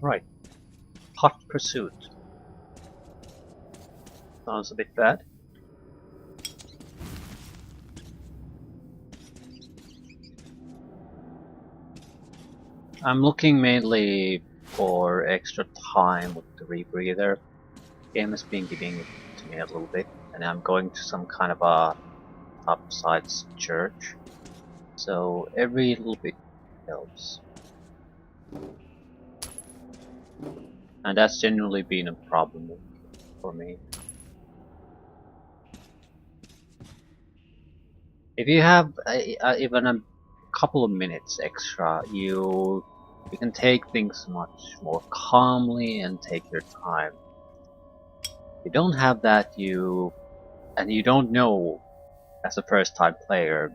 Right. Hot pursuit. Sounds a bit bad. I'm looking mainly for extra time with the rebreather. Game has been giving it to me a little bit, and I'm going to some kind of a topsides church, so every little bit helps. And that's generally been a problem for me. If you have even a couple of minutes extra, you can take things much more calmly and take your time. If you don't have that, you don't know as a first time player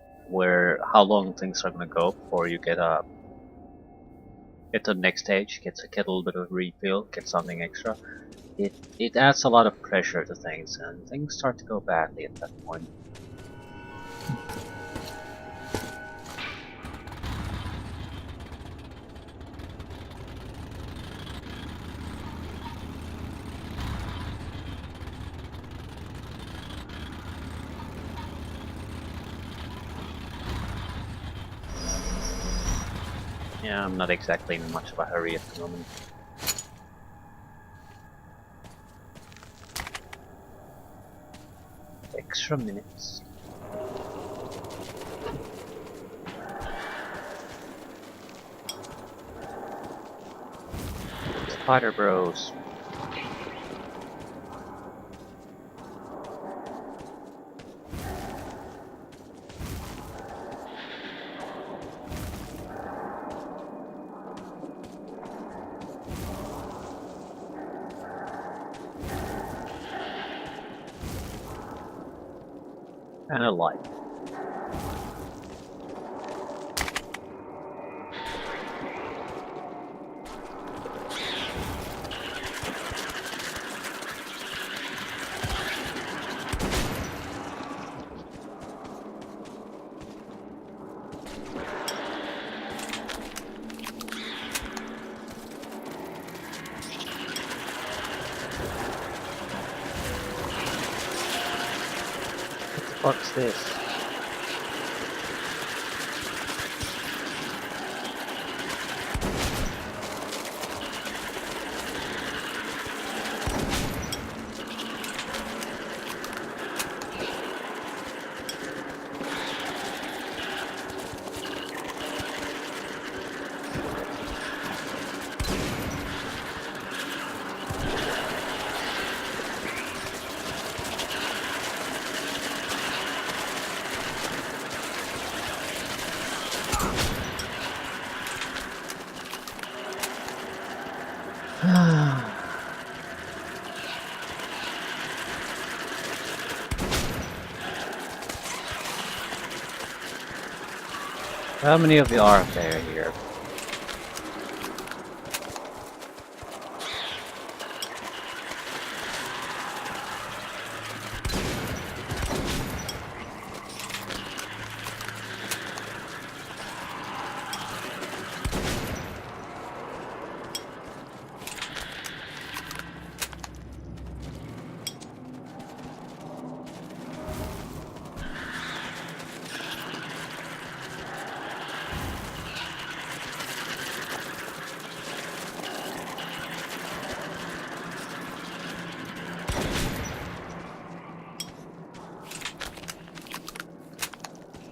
how long things are gonna go before you get to the next stage, get a little bit of refill, get something extra. It adds a lot of pressure to things, and things start to go badly at that point. Yeah, I'm not exactly in much of a hurry at the moment. Extra minutes. Spider Bros. And a light. What the fuck's this? How many of you are there here?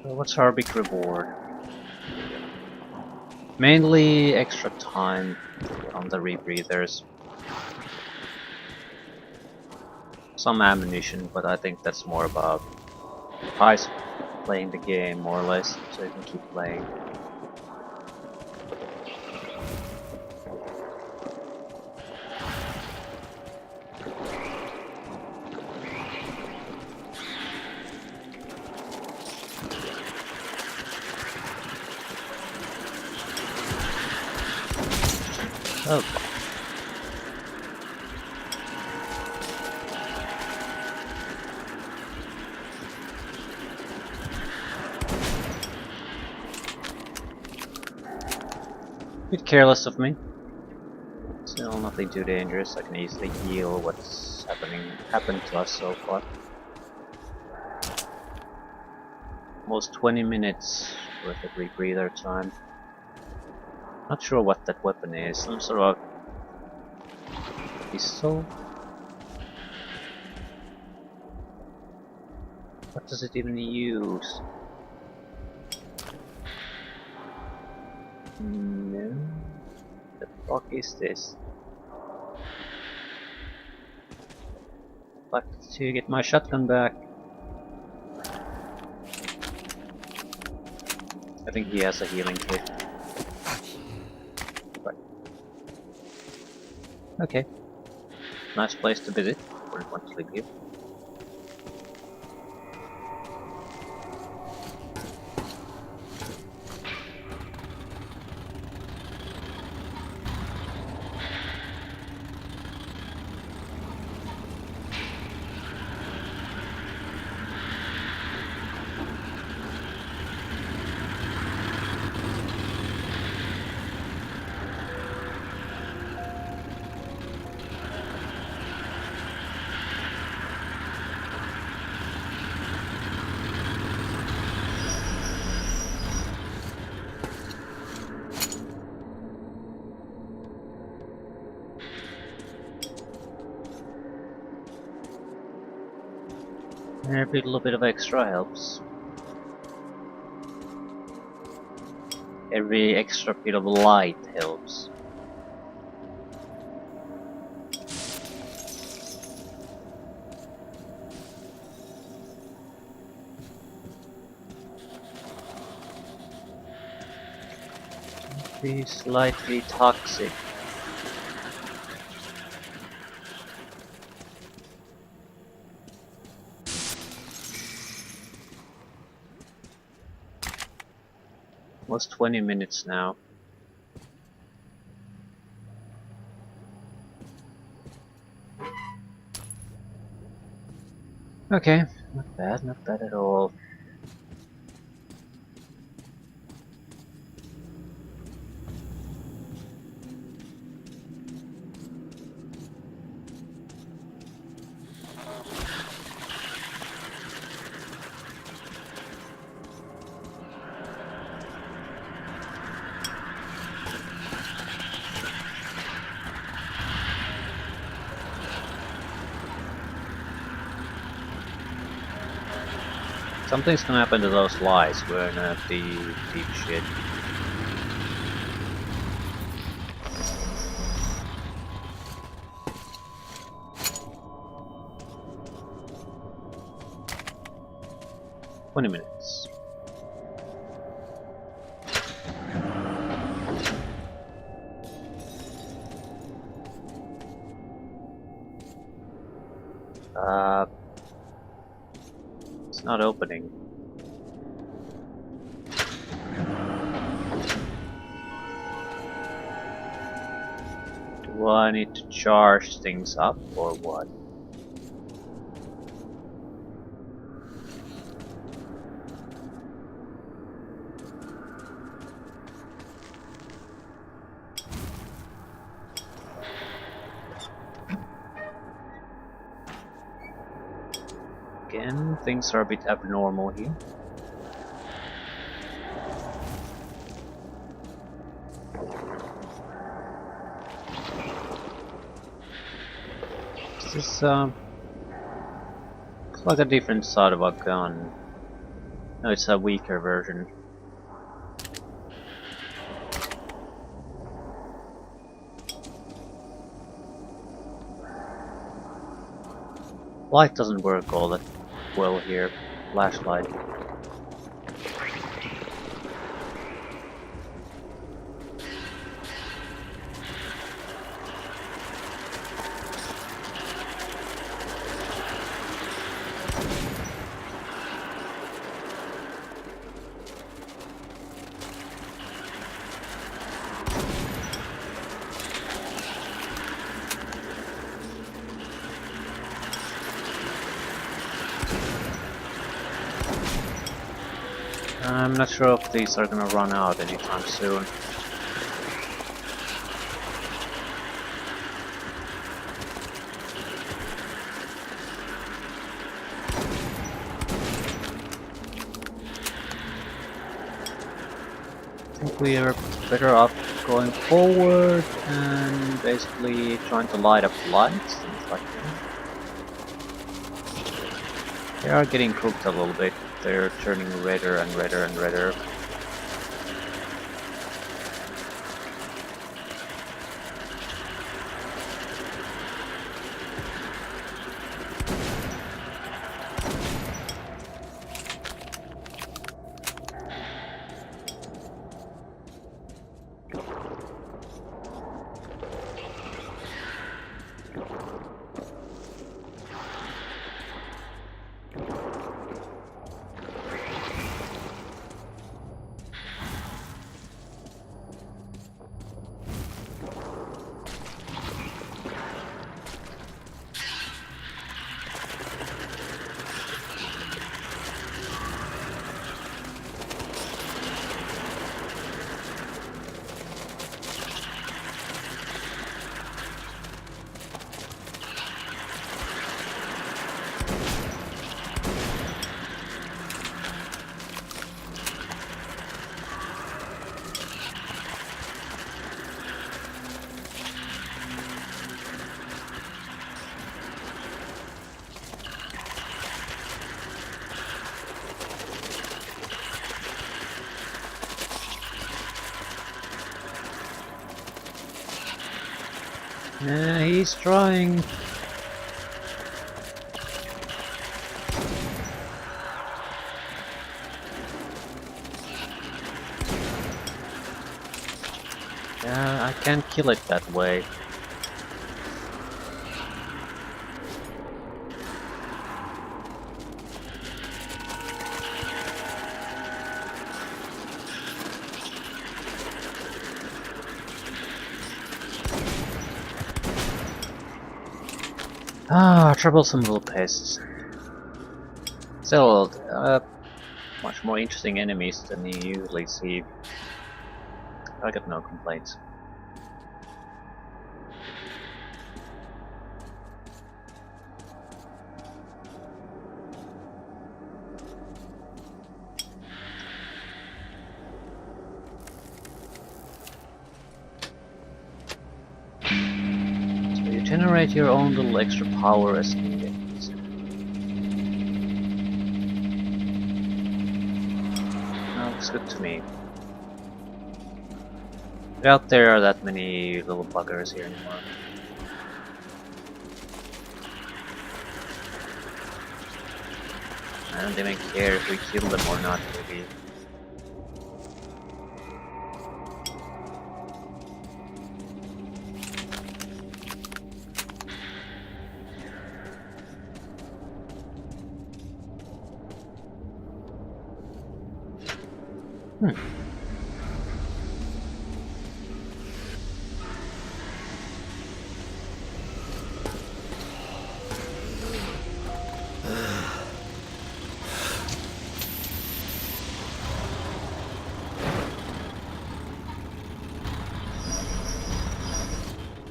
So what's our big reward? Mainly extra time on the rebreathers. Some ammunition, but I think that's more about price playing the game more or less, so you can keep playing. Oh. Bit careless of me. So Still nothing too dangerous. I can easily heal what's happened to us so far. Almost 20 minutes worth of rebreather time. Not sure what that weapon is. Some sort of pistol? What does it even use? No. The fuck is this? I'd like to get my shotgun back. I think he has a healing kit. Right. Okay. Nice place to visit. Wouldn't want to leave here. Every little bit of extra helps. Every extra bit of light helps. Be slightly toxic. Almost 20 minutes now. Okay, not bad at all. Something's gonna happen to those lights. We're in a deep shit. Minutes. It's not opening. Do I need to charge things up or what? Again, things are a bit abnormal here. This is it's like a different side of a gun. No, it's a weaker version. Light doesn't work all that well here. Flashlight. I'm not sure if these are gonna run out anytime soon. think we are better off going forward and basically trying to light up lights, things like that. They are getting cooked a little bit. They're turning redder and redder and redder. Yeah, he's trying. Yeah, I can't kill it that way. Ah, troublesome little pests. Still, much more interesting enemies than you usually see. I got no complaints. So you generate your own little extra power as needed. That looks good to me. I doubt there are that many little buggers here anymore. I don't even care if we kill them or not, maybe.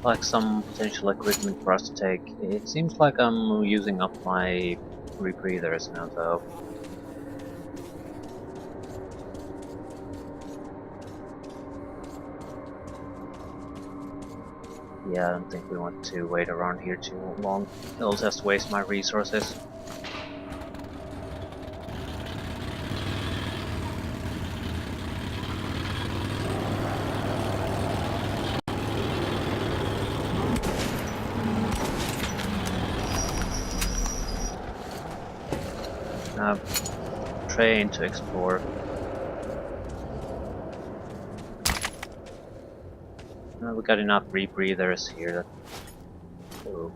Like some potential equipment for us to take. It seems like I'm using up my rebreathers now though. Yeah, I don't think we want to wait around here too long. It'll just waste my resources. Train to explore. We got enough rebreathers here. So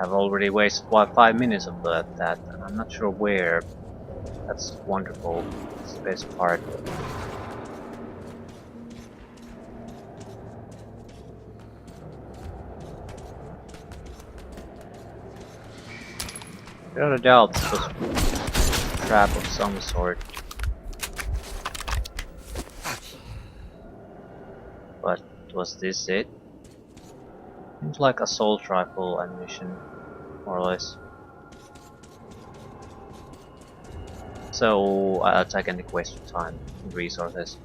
I've already wasted 5 minutes of that, and I'm not sure where. That's wonderful. That's the best part. Without a doubt, this was a trap of some sort. But was this it? Seems like assault rifle ammunition, more or less. So I'll take any waste of time and resources.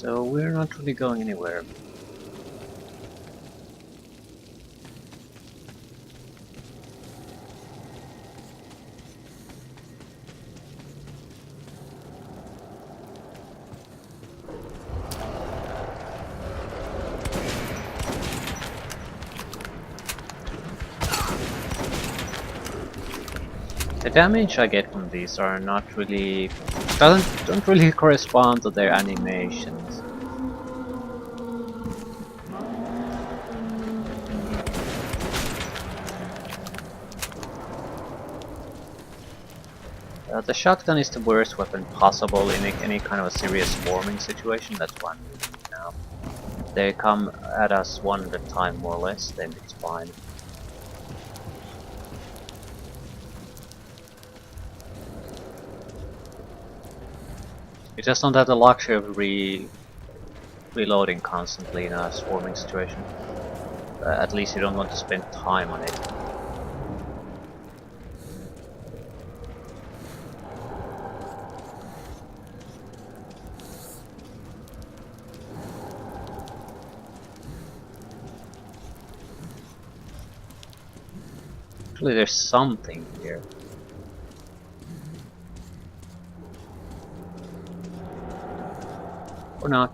So we're not really going anywhere. The damage I get from these are not really don't really correspond to their animations. The shotgun is the worst weapon possible in any kind of a serious swarming situation. That's what I'm using now. They come at us one at a time, more or less, then it's fine. You just don't have the luxury of reloading constantly in a swarming situation. At least you don't want to spend time on it. Actually, there's something here. Or not.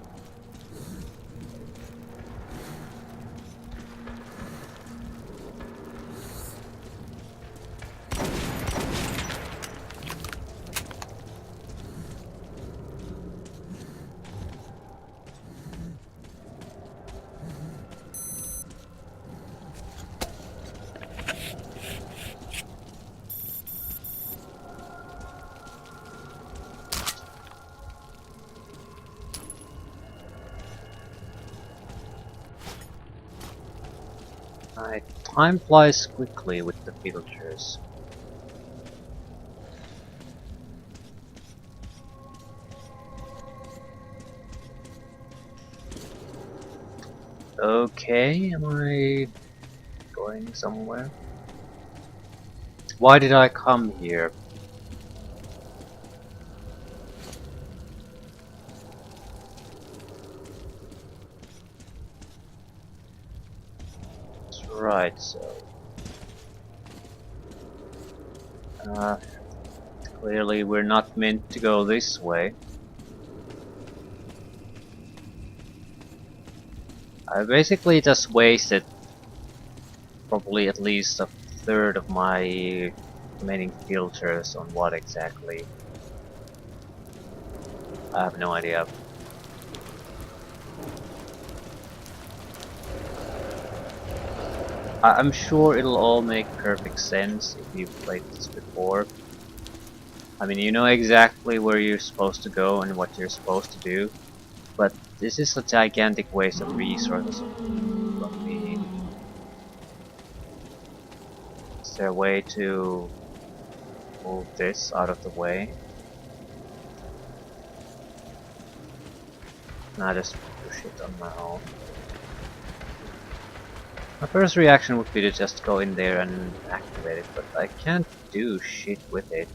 Right, time flies quickly with the villagers. Okay, am I going somewhere? Why did I come here? That's right, so... clearly we're not meant to go this way. I basically just wasted probably at least a third of my remaining filters on what exactly? I have no idea. I'm sure it'll all make perfect sense if you've played this before. I mean, you know exactly where you're supposed to go and what you're supposed to do, but this is a gigantic waste of resources from me. Is there a way to move this out of the way? Nah, just push it on my own. My first reaction would be to just go in there and activate it, but I can't do shit with it.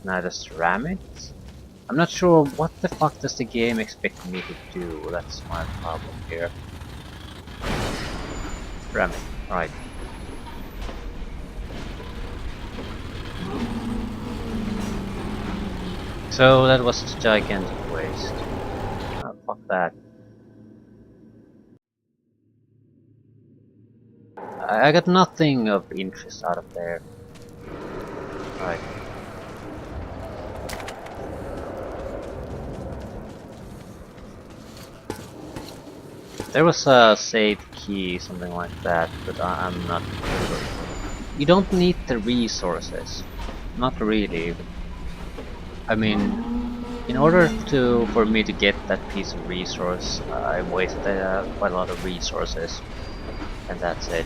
Now just ram it? I'm not sure what the fuck does the game expect me to do, that's my problem here. Ram it, right. So that was a gigantic waste. Oh, fuck that. I got nothing of interest out of there. Right. There was a save key, something like that, but I'm not sure. You don't need the resources. Not really. I mean, in order for me to get that piece of resource, I wasted quite a lot of resources, and that's it.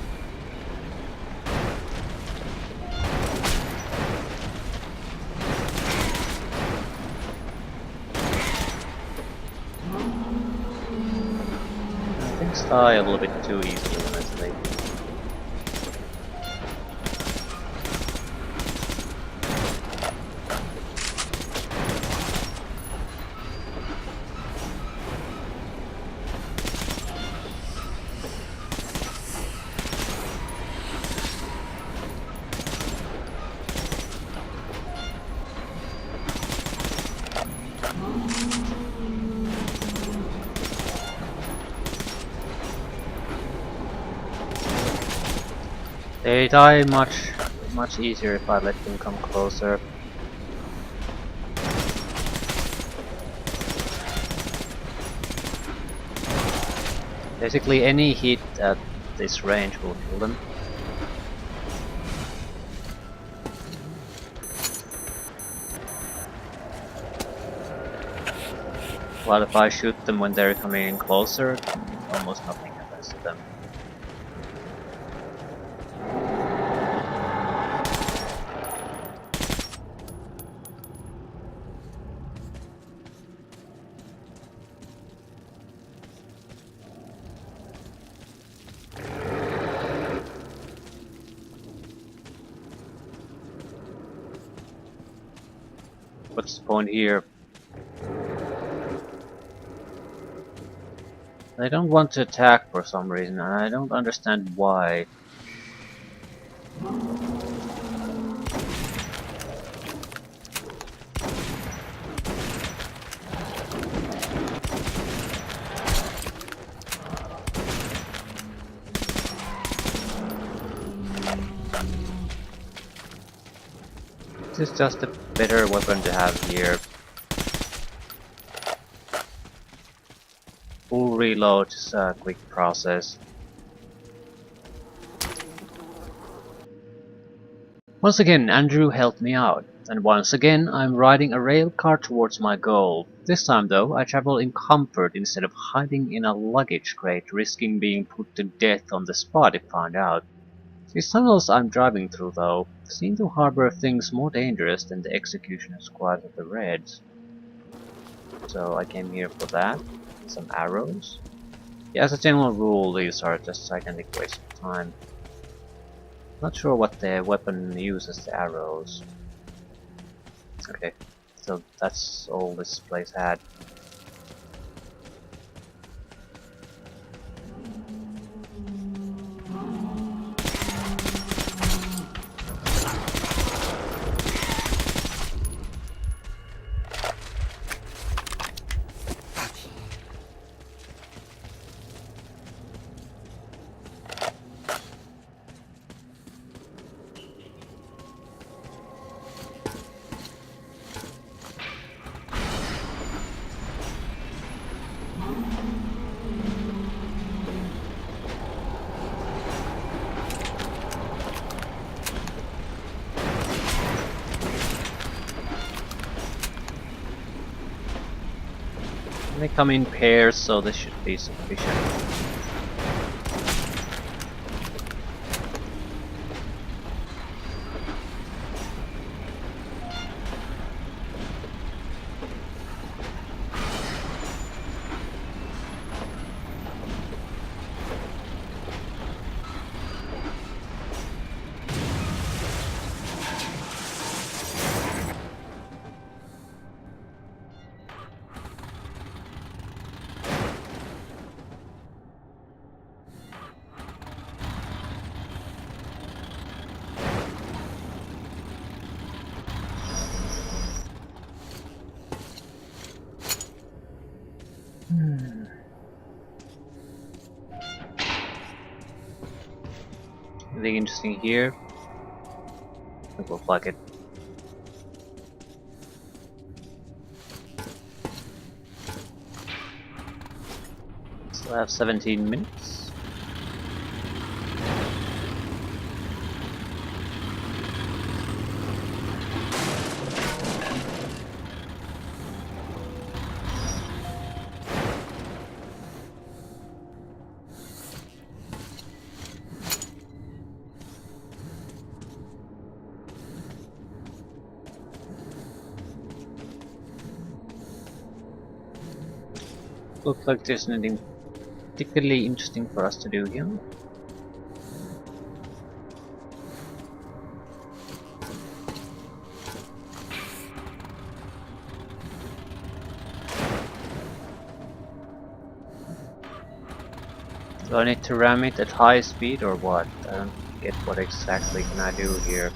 Things die a little bit too easily when I sleep. They die much easier if I let them come closer. Basically any hit at this range will kill them. While if I shoot them when they're coming in closer, almost nothing happens to them. What's the point here? They don't want to attack for some reason, and I don't understand why. This is just a better weapon to have here. Full reload is a quick process. Once again, Andrew helped me out, and once again I'm riding a rail car towards my goal. This time though, I travel in comfort instead of hiding in a luggage crate, risking being put to death on the spot if found out. These tunnels I'm driving through though, seem to harbor things more dangerous than the execution squad of the Reds. So I came here for that. Some arrows. Yeah, as a general rule, these are just gigantic waste of time. Not sure what the weapon uses the arrows. Okay, so that's all this place had. They come in pairs, so this should be sufficient. Anything interesting here? It looks like it. Still have 17 minutes. Looks like there's nothing particularly interesting for us to do here. Do I need to ram it at high speed or what? I don't get what exactly can I do here.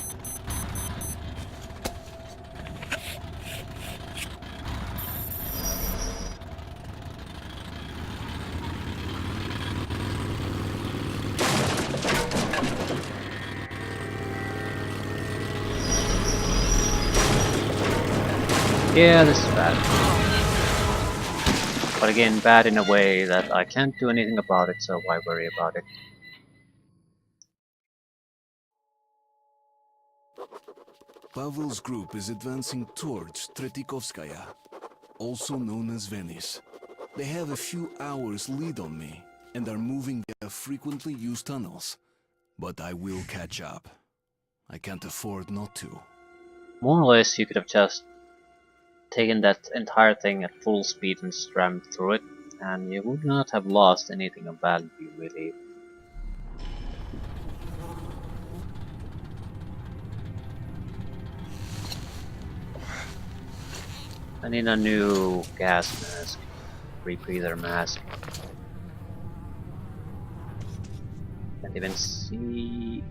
Yeah, this is bad. But again, bad in a way that I can't do anything about it, so why worry about it? Pavel's group is advancing towards Tretikovskaya, also known as Venice. They have a few hours lead on me, and are moving via frequently used tunnels. But I will catch up. I can't afford not to. More or less, you could have just taken that entire thing at full speed and rammed through it, and you would not have lost anything of value, really. I need a new gas mask, rebreather mask. Can't even see.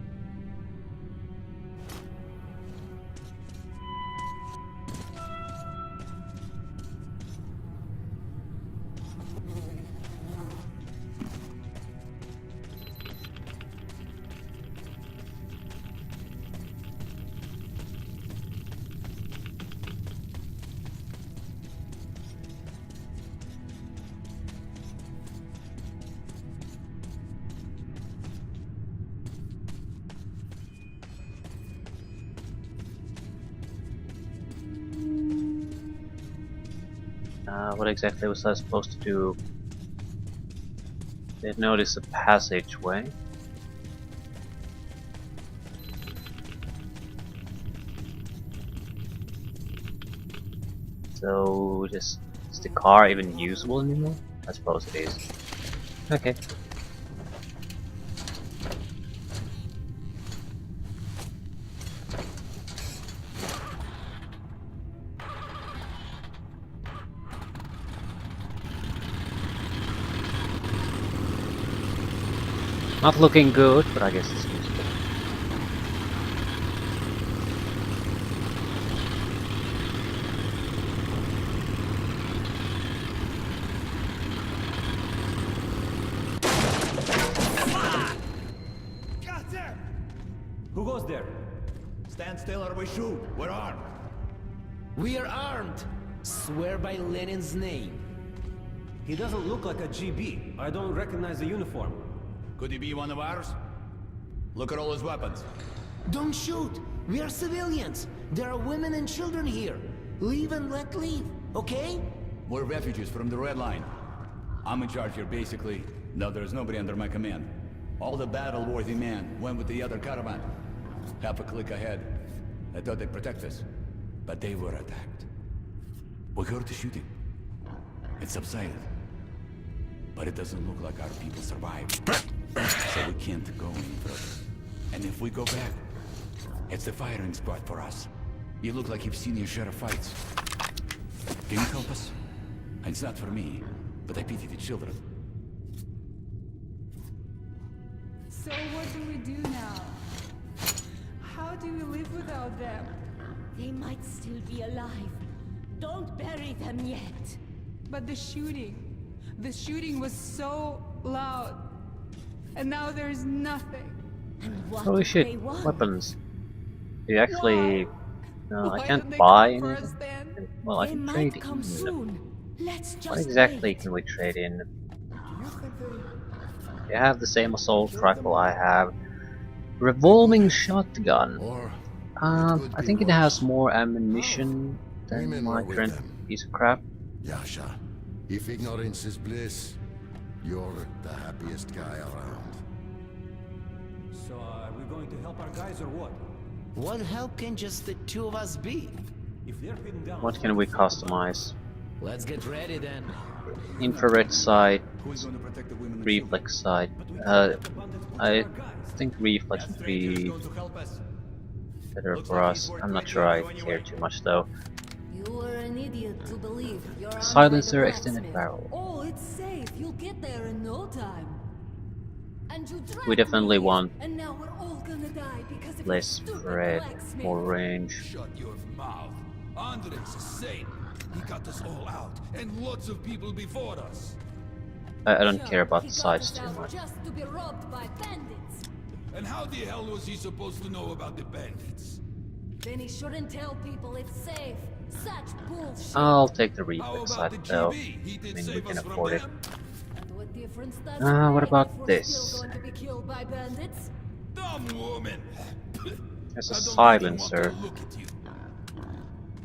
What exactly was I supposed to do? Did notice a passageway. So, is the car even usable anymore? I suppose it is. Okay. Not looking good, but I guess it's useful. Who goes there? Stand still or we shoot. We're armed. We are armed. Swear by Lenin's name. He doesn't look like a GB. I don't recognize the uniform. Could he be one of ours? Look at all his weapons. Don't shoot. We are civilians. There are women and children here. Leave and let leave, okay? We're refugees from the Red Line. I'm in charge here, basically. No, there's nobody under my command. All the battle-worthy men went with the other caravan. Half a click ahead. I thought they'd protect us. But they were attacked. We heard the shooting. It subsided. But it doesn't look like our people survived. So we can't go any further. And if we go back, it's the firing spot for us. You look like you've seen your share of fights. Can you help us? It's not for me, but I pity the children. So what do we do now? How do we live without them? They might still be alive. Don't bury them yet. But the shooting was so loud. And now there's nothing. And what Holy do shit, they want? weapons. You actually... No, Why I can't did they buy come for anything. us then? Well, I They can might trade come in. soon. Let's just What exactly wait. can we trade in? You have the same assault rifle I have. Revolving shotgun. Or I think it has more ammunition than Women my are with current them. piece of crap. Yasha, if ignorance is bliss, you're the happiest guy around. So, are we going to help our guys or what? What help can just the two of us be? If they're pinned down... What can we customize? Let's get ready then. Infrared sight, Who is going to protect the women and reflex sight. But we can't let the bandits put I our guys. think reflex That would stranger is be going to help us. better Looks for like us. he's I'm not worth sure I going care anyway. too much though. You were an idiot to believe you're armed Silencer by the extended blacksmith. barrel. Oh, it's safe. You'll get there in no time. And you dragged We definitely me here, want and now we're all gonna die because of less your stupid spread, blacksmith. more range. Shut your mouth. Andres is sane. He got us all out, and lots of people before us. I don't Sure, care about he the got sights us too out much. just to be robbed by bandits. And how the hell was he supposed to know about the bandits? Then he shouldn't tell people it's safe. Such bullshit. I'll take the How reflex about side the though. GB? He I did mean, we save can us from afford it. them. And what difference does it What make about if we're this? still going to be killed by bandits? Dumb woman. There's I a don't even want to silencer. look at you.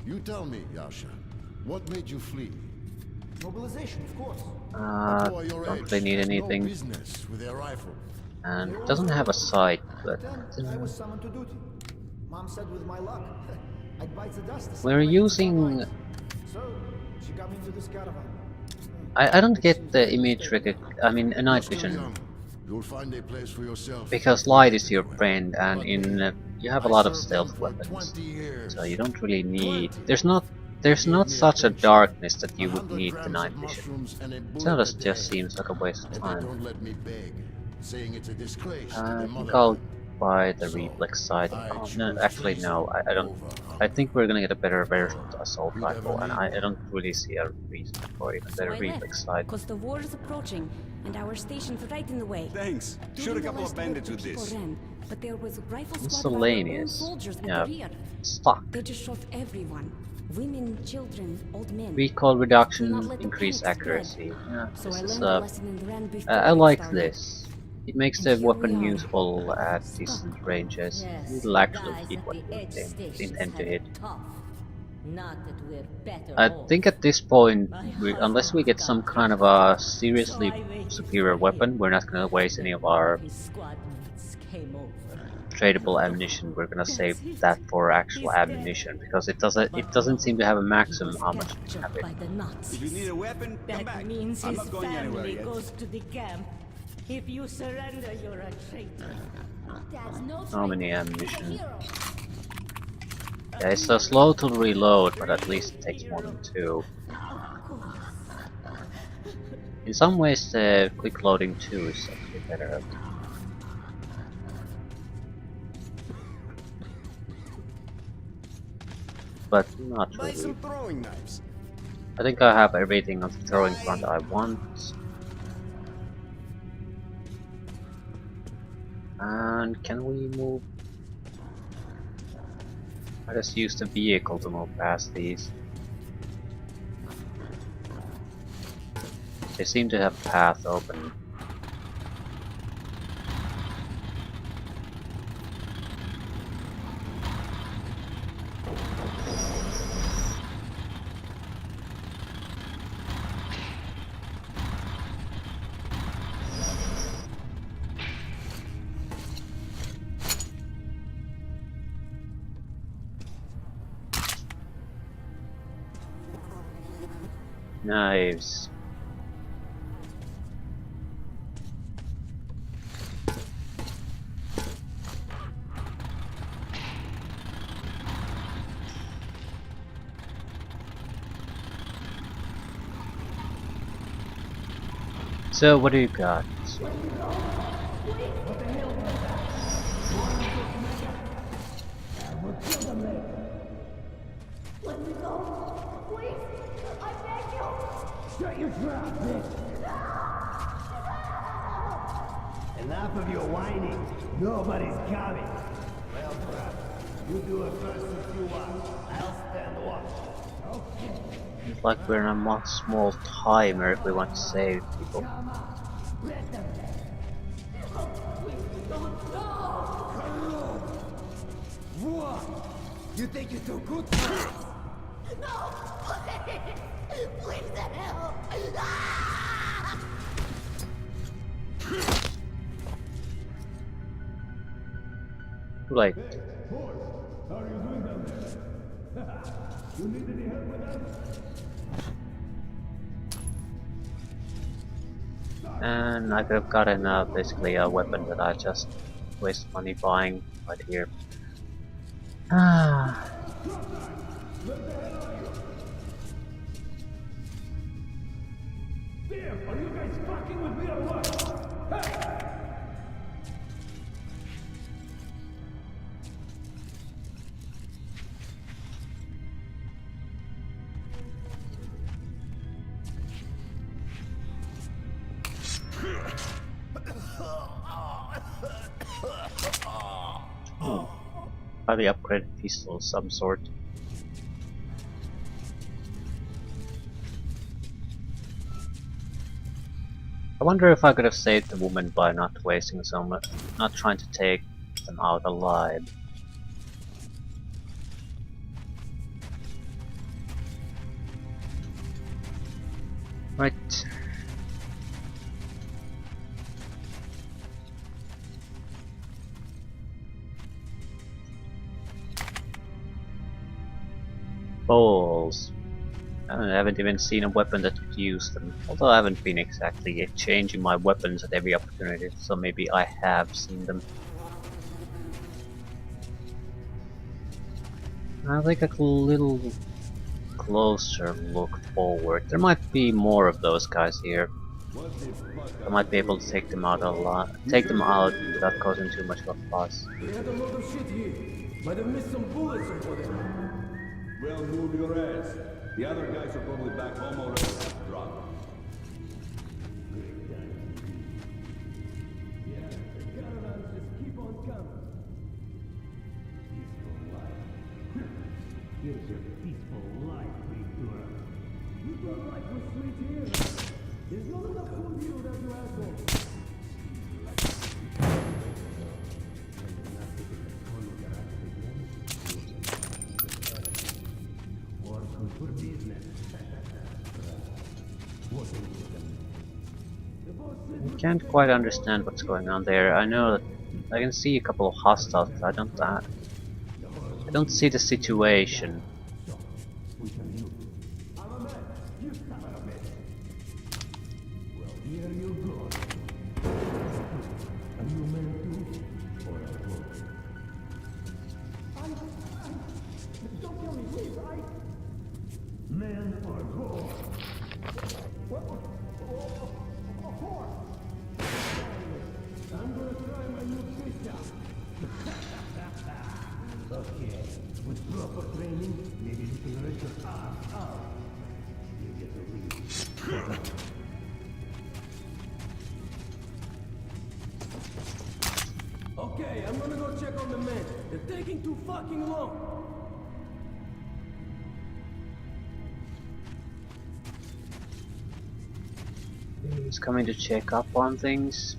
You tell me, Yasha. What made you flee? Mobilization, of course. A boy your Don't age really need has anything. No business with a rifle. And it doesn't have a sight, but Then I was summoned to duty. Mom said with my luck, I'd bite the dust. to we're set my using. lights. So she got me into this caravan. I don't get the image I mean, a You're night still vision, young. You'll find a place for yourself. because light is your friend, and in you have a I lot of served stealth them for weapons, 20 years. so you don't really need. 20. There's Gave not me such a attention. darkness that you would 100 need the grams night of vision. mushrooms and a bullet So a that just day. seems like a waste of And they time. don't let me beg, saying it's a disgrace to I the think I'll motherland. buy the So, reflex side. I Oh, no, choose actually treason no, I don't. over I honor. think we're gonna get a better version of the assault You'd rifle, ever and need I don't really see a reason for even So better I reflex left, side. because the war is approaching, and our station's right in the way. Thanks. During Shoot a the couple of last war, bandits the with people this. ran, but there was a rifle squad of our own Miscellaneous. soldiers at Yeah, the rear. stuck. They just shot everyone. Women, children, old men. Recoil Do not reduction, let the increased panic spread. accuracy. Yeah, So this I is learned a lesson in the Ran before I it like started. this. It makes And the here we weapon are. usable at Stuck. decent ranges. Yes, It'll actually guys hit at what the you edge stations intend to have hit. it tough. Not that we're better I off. think at this point, My unless we husband get got some kind of drafted, a seriously so I waited superior for weapon, him. we're not gonna waste any Then of one our his squad mates came over. tradable ammunition. We're gonna save it. that for actual He's dead. ammunition, because it doesn't But seem to have a He maximum was how much we captured have it. by the Nazis. If you need a weapon, come That back. means I'm his not going anywhere family yet. goes to the camp. If you surrender, you're a traitor. Dad's no How many traitor. He's a ammunition? hero. Yeah, it's so slow to reload, but at least it takes more than 2. In some ways, the quick loading 2 is actually better. But not Buy really. some throwing knives. I think I have everything on the throwing front I want. And can we move? I just use the vehicle to move past these. They seem to have a path open. Knives. So what do you got? Enough of your whining. Nobody's coming. Well, brother, you do it first if you want. I'll stand watch. It's like we're in a much small timer if we want to save people. You think you're too good? Too late. And I could have gotten basically a weapon that I just waste money buying right here. Ah. Probably upgraded pistol of some sort. I wonder if I could have saved the woman by not wasting so much, not trying to take them out alive. Right. Balls. I haven't even seen a weapon that could use them. Although I haven't been exactly changing my weapons at every opportunity, so maybe I have seen them. I'll take a little closer look forward. There might be more of those guys here. I might be able to take them out without causing too much of a fuss. We had a load of shit here. Might have missed some bullets or whatever. Well, move your ass. The other guys are probably back home already. Drop. Yeah, the caravans just keep on coming. Peaceful life. Here's your peaceful life, big girl. You thought life was sweet here? There's not enough food here without you assholes. For business. I can't quite understand what's going on there. I know that I can see a couple of hostiles, but I don't see the situation. Well, here you go. Are you a man too? Or a boy? Don't kill me, please. Man or whore? A whore! I'm gonna try my new fish out. Okay, with proper training, maybe you can let your ass out. You get the lead. Okay, I'm gonna go check on the men. They're taking too fucking long. He's coming to check up on things.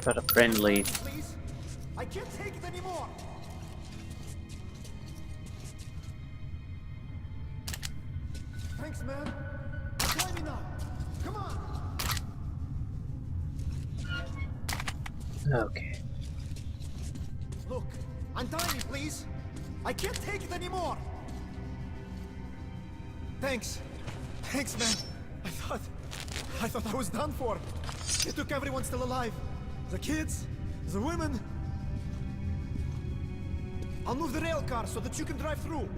Got a friendly. Please? I can't take it anymore. Thanks, man. Try me now. Come on. Okay. Look, untie me, please. I can't take it anymore. Thanks. Thanks, man. I thought I was done for. They took everyone still alive. The kids, the women. I'll move the rail car so that you can drive through.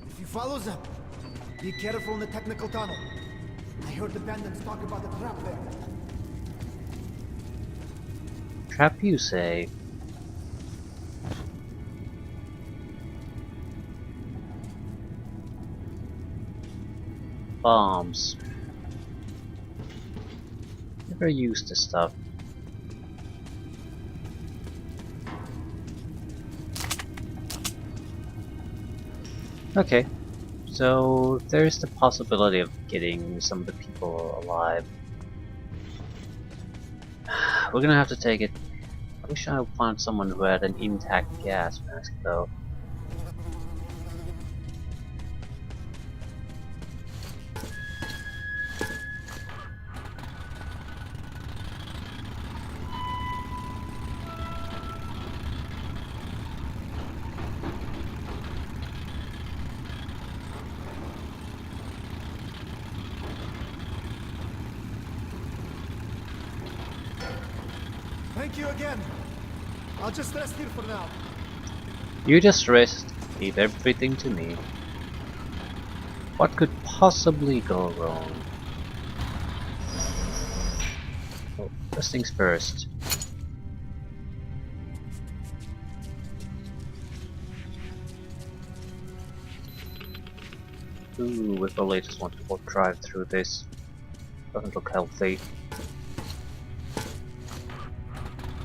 If you follow them, be careful in the technical tunnel. I heard the bandits talk about the trap there. Trap, you say? Bombs. Never used this stuff. Okay, so there's the possibility of getting some of the people alive. We're gonna have to take it. I wish I found someone who had an intact gas mask though. Thank you again. I'll just rest here for now. You just rest, leave everything to me. What could possibly go wrong? Oh, first things first. Ooh, we probably just want to drive through this. Doesn't look healthy.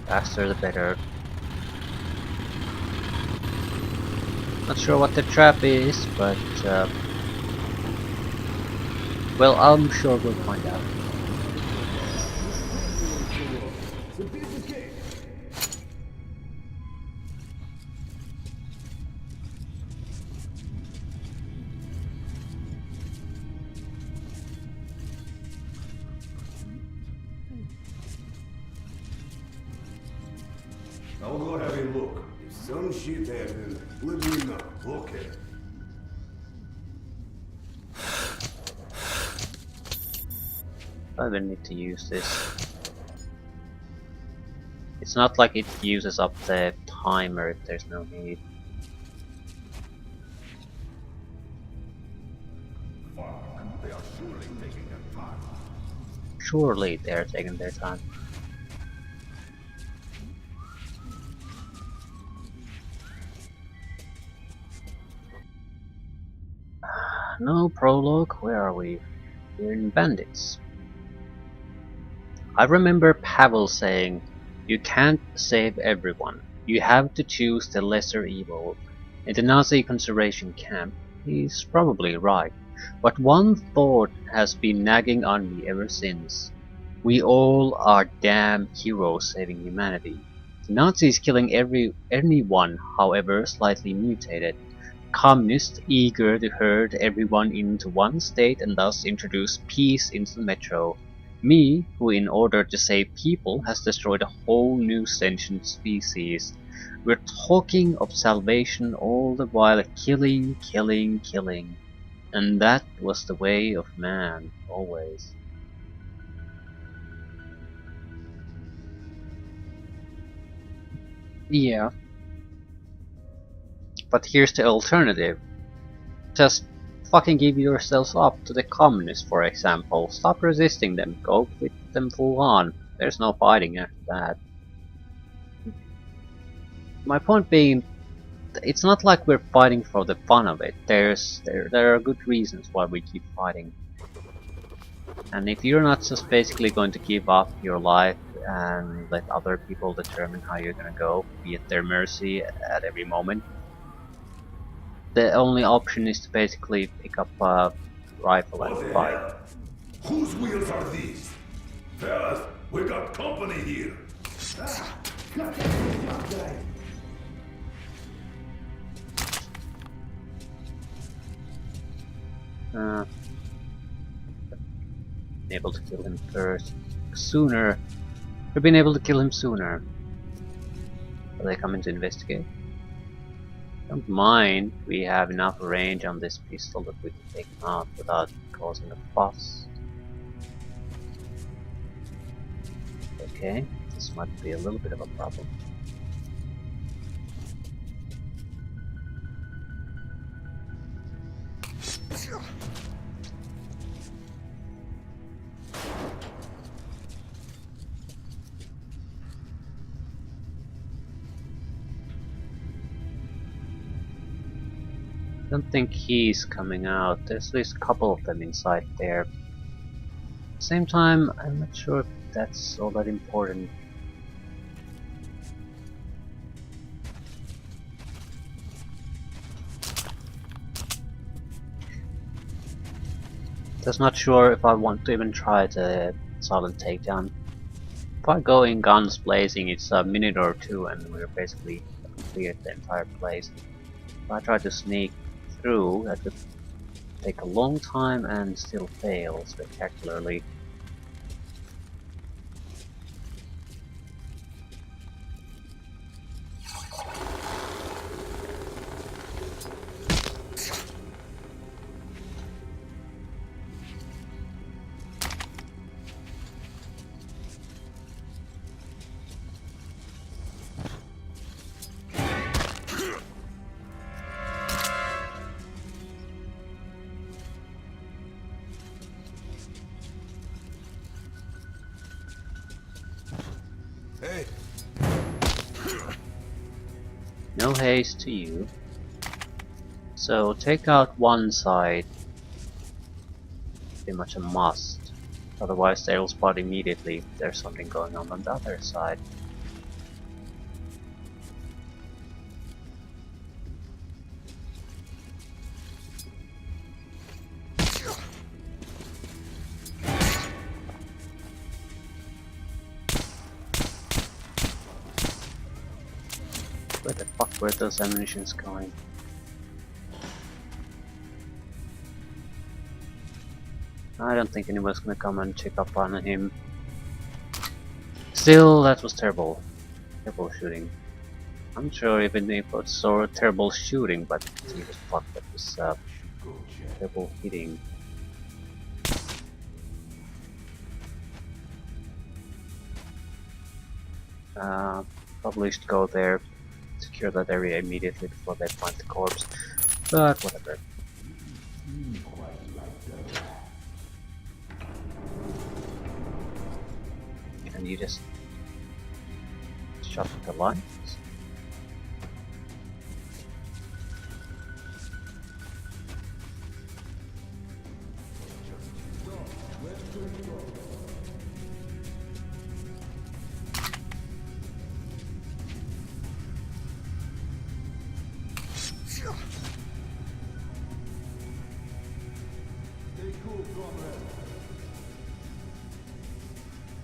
Faster the better. Not sure what the trap is, but well, I'm sure we'll find out. I'll go have a look. If some shit happened, let me know, okay? I will need to use this. It's not like it uses up the timer if there's no need. They are surely taking their time. Surely they're taking their time. No prologue, where are we? We're in Bandits. I remember Pavel saying, "You can't save everyone. You have to choose the lesser evil." In the Nazi concentration camp, he's probably right. But one thought has been nagging on me ever since. We all are damn heroes saving humanity. The Nazis killing anyone, however slightly mutated. Communists eager to herd everyone into one state and thus introduce peace into the metro. Me, who in order to save people has destroyed a whole new sentient species. We're talking of salvation all the while killing, killing, killing. And that was the way of man, always. Yeah, but here's the alternative. Just fucking give yourselves up to the communists, for example. Stop resisting them. Go with them full on. There's no fighting after that. My point being, it's not like we're fighting for the fun of it. There are good reasons why we keep fighting. And if you're not just basically going to give up your life and let other people determine how you're gonna go, be at their mercy at every moment, the only option is to basically pick up a rifle and fight. Whose wheels are these? Fellas, we got company here. Able to kill him first. Sooner. We've been able to kill him sooner. Are they coming to investigate? Don't mind, we have enough range on this pistol that we can take him out without causing a fuss. Okay, this might be a little bit of a problem. I don't think he's coming out. There's at least a couple of them inside there. At the same time, I'm not sure if that's all that important. Just not sure if I want to even try the silent takedown. If I go in guns blazing, it's a minute or two and we're basically cleared the entire place. If I try to sneak through, that could take a long time and still fail spectacularly. Hey, No haste to you. So take out one side. Pretty much a must. Otherwise they'll spot immediately if there's something going on the other side. Where the fuck were those ammunitions going? I don't think anyone's gonna come and check up on him. Still, that was terrible. Terrible shooting. I'm sure even if it's so terrible shooting, but Jesus fuck, that was terrible hitting. Probably should go there, secure that area immediately before they find the corpse, but whatever. Can you just shut the lights?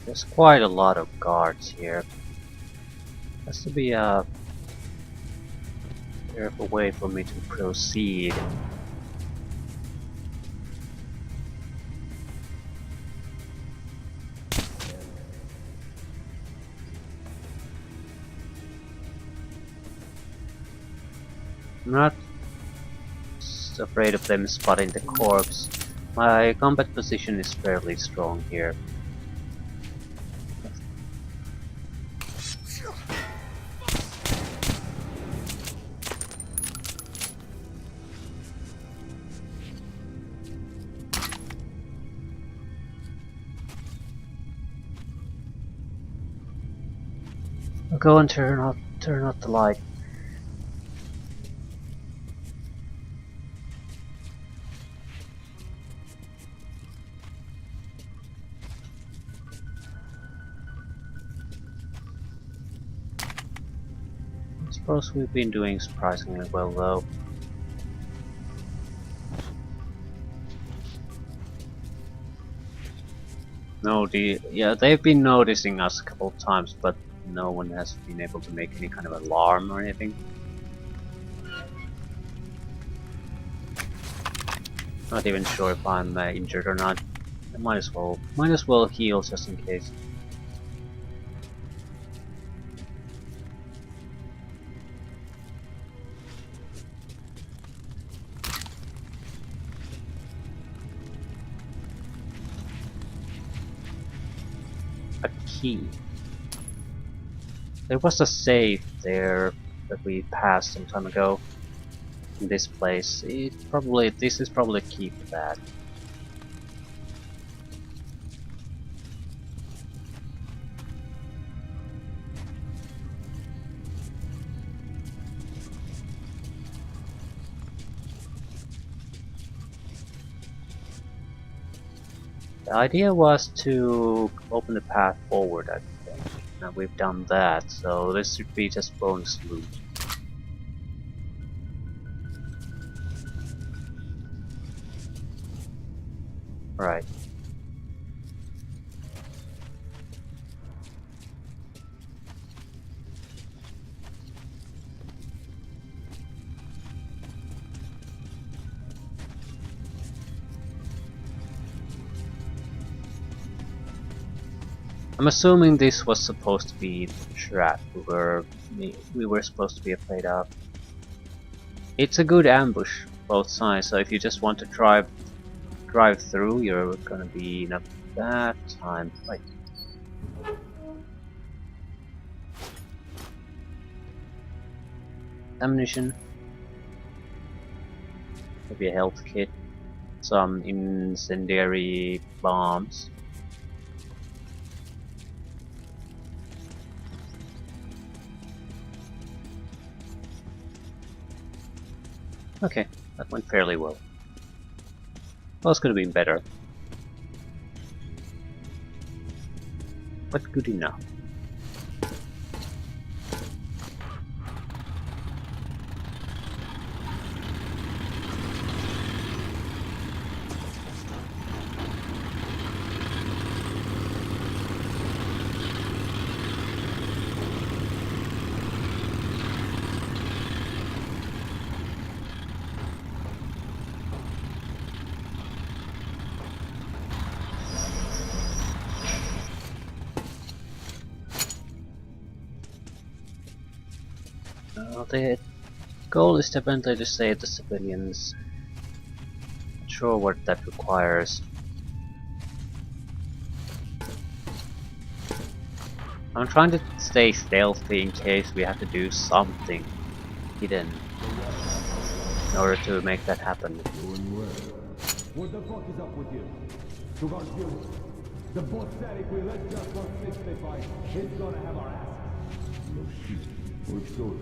There's quite a lot of guards here. Has to be a careful way for me to proceed. I'm not afraid of them spotting the corpse. My combat position is fairly strong here. I'll go and turn off the light. I suppose we've been doing surprisingly well though. No, they've been noticing us a couple of times, but no one has been able to make any kind of alarm or anything. Not even sure if I'm injured or not. I might as well heal just in case. A key. There was a safe there that we passed some time ago in this place. This is probably a key for that. The idea was to open the path forward, I think. Now we've done that, so this should be just bonus loot. Right. I'm assuming this was supposed to be the trap we were supposed to be afraid of. It's a good ambush, both sides, so if you just want to drive through, you're gonna be in a bad time. Right. Ammunition. Maybe a health kit. Some incendiary bombs. Okay, that went fairly well. Well, it's could have been better. But good enough. The goal is definitely to save the civilians. Not sure what that requires. I'm trying to stay stealthy in case we have to do something hidden in order to make that happen. What the fuck is up with you? To guard you. The boss said if we let just one stay fight, he's gonna have our asses. No shit. Let's go.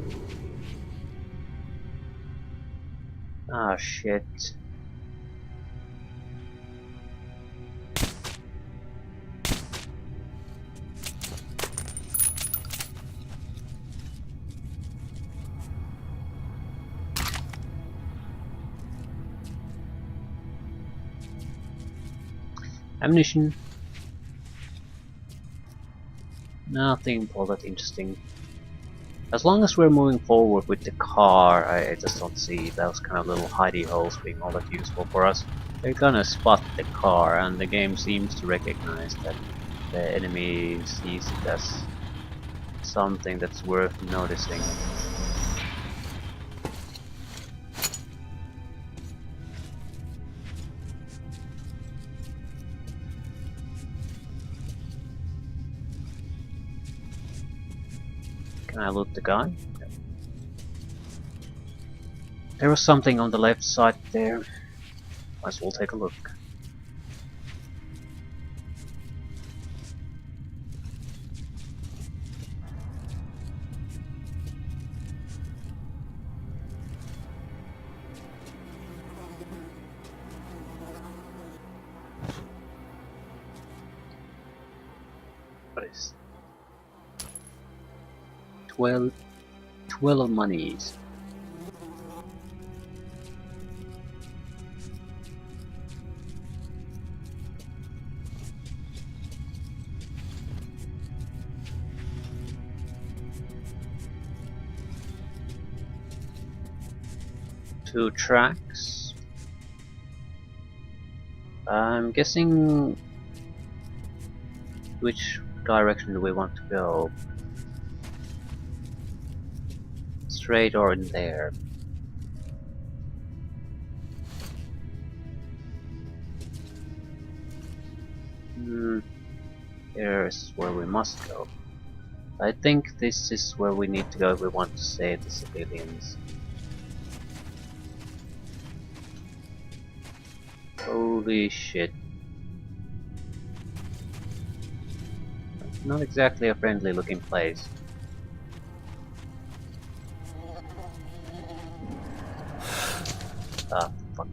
Ah, shit. Ammunition. Nothing all that interesting. As long as we're moving forward with the car, I just don't see those kind of little hidey holes being all that useful for us. They're gonna spot the car, and the game seems to recognize that the enemy sees it as something that's worth noticing. Can I loot the gun? No. There was something on the left side there. Might as well take a look. What is 12 monies. Two tracks. I'm guessing which direction do we want to go? Straight or in there? Here's where we must go. I think this is where we need to go if we want to save the civilians. Holy shit. Not exactly a friendly looking place. Ah, fuck.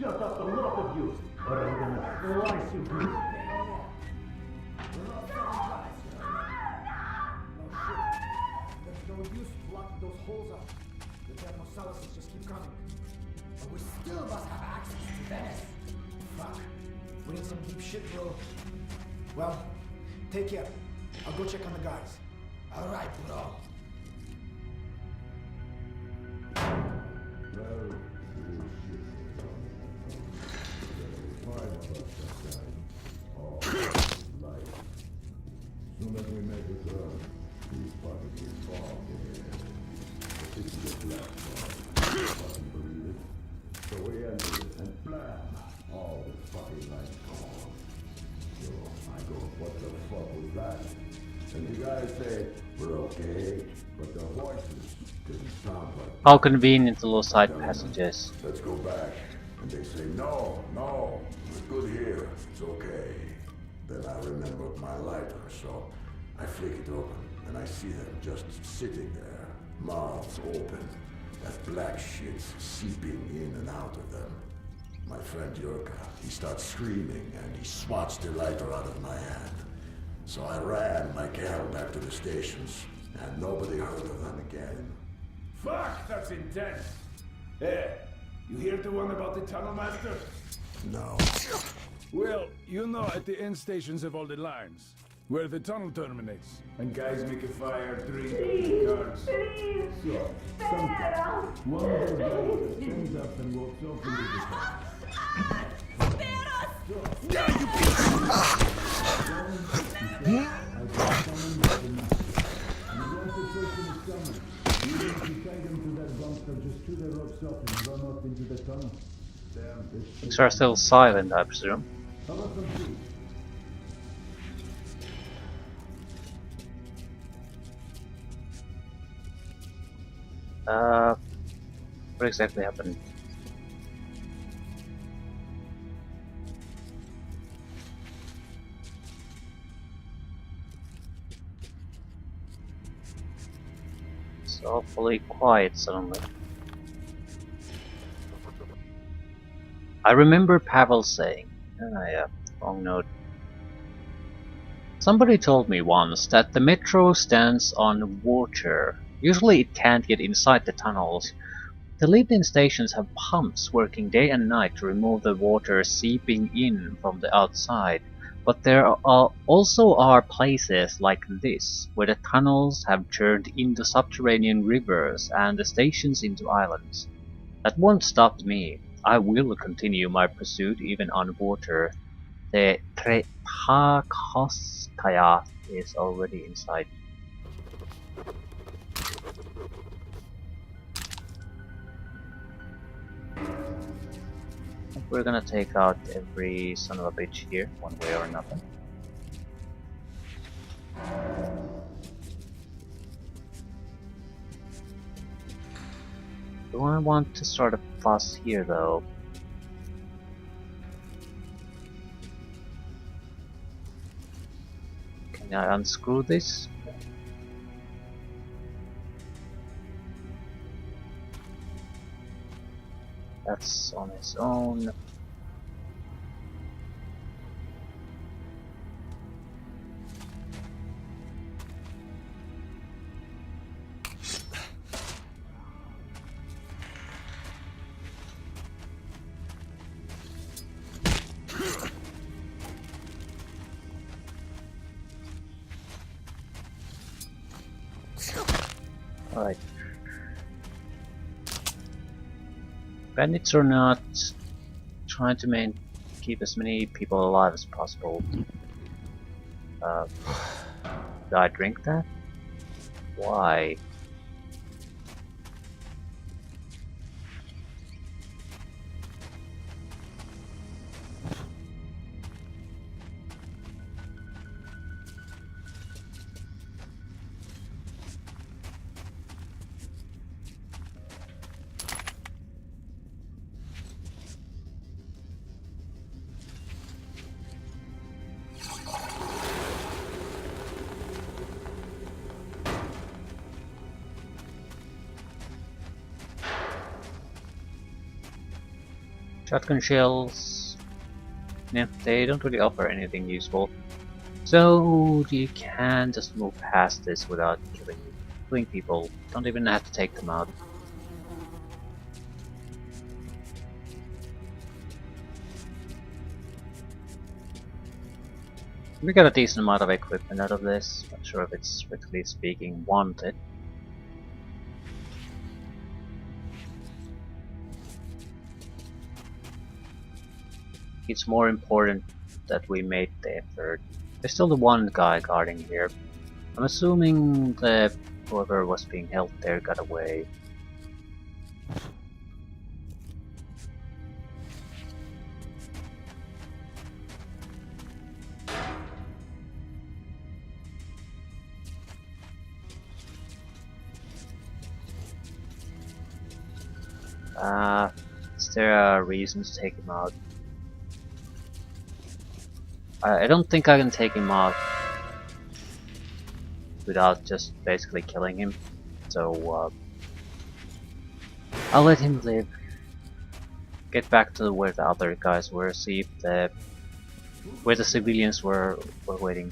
Shut up, the lot of you, or I'm gonna slice you. There's no use blocking those holes up. The Thermosaluses just keep coming. But we still must have access to Venice. Fuck. We need some deep shit, bro. Well, take care. I'll go check on the guys. Alright, bro. Soon as we make it run, these fucking will fall in. But this is the last one. You fucking believe it? So we enter it and blam! All the fucking lights gone. So I go, what the fuck was that? And the guys say, we're okay, but the voices didn't sound like How convenient the little side them. passages. Let's go back. And they say, no, we're good here, it's okay. Then I remembered my lighter, so I flick it open, and I see them just sitting there, mouths open, that black shit seeping in and out of them. My friend Yurka, he starts screaming, and he swats the lighter out of my hand. So I ran like hell back to the stations, and nobody heard of them again. Fuck, that's intense. Hey, you hear the one about the tunnel master? No. Well, you know at the end stations of all the lines, where the tunnel terminates, and guys make a fire, drink, cards. So, sometimes one of those guys stands up and walks off into the tunnel. Things are still silent, I presume. What exactly happened? It's awfully quiet suddenly. I remember Pavel saying, yeah, wrong note. Somebody told me once that the metro stands on water. Usually it can't get inside the tunnels. The lead-in stations have pumps working day and night to remove the water seeping in from the outside. But there are also places like this, where the tunnels have turned into subterranean rivers and the stations into islands. That won't stop me. I will continue my pursuit even on water. The Trepakovskaya is already in sight. We're gonna take out every son of a bitch here, one way or another. Do I want to start a fuss here though? Can I unscrew this? That's on its own. Alright. Bandits or not, trying to keep as many people alive as possible. Did I drink that? Why? Shotgun shells. Yeah, they don't really offer anything useful. So you can just move past this without killing people. Don't even have to take them out. We got a decent amount of equipment out of this. Not sure if it's strictly speaking wanted. It's more important that we made the effort. There's still the one guy guarding here. I'm assuming that whoever was being held there got away. Is there a reason to take him out? I don't think I can take him out without just basically killing him. So I'll let him live. Get back to where the other guys were, see if where the civilians were waiting.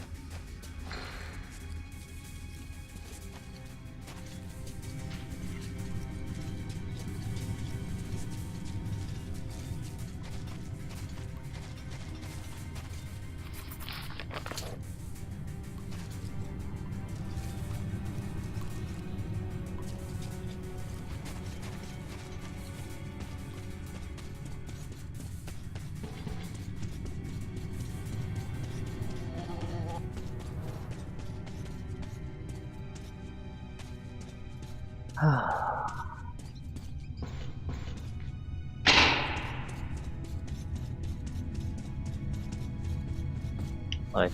Like,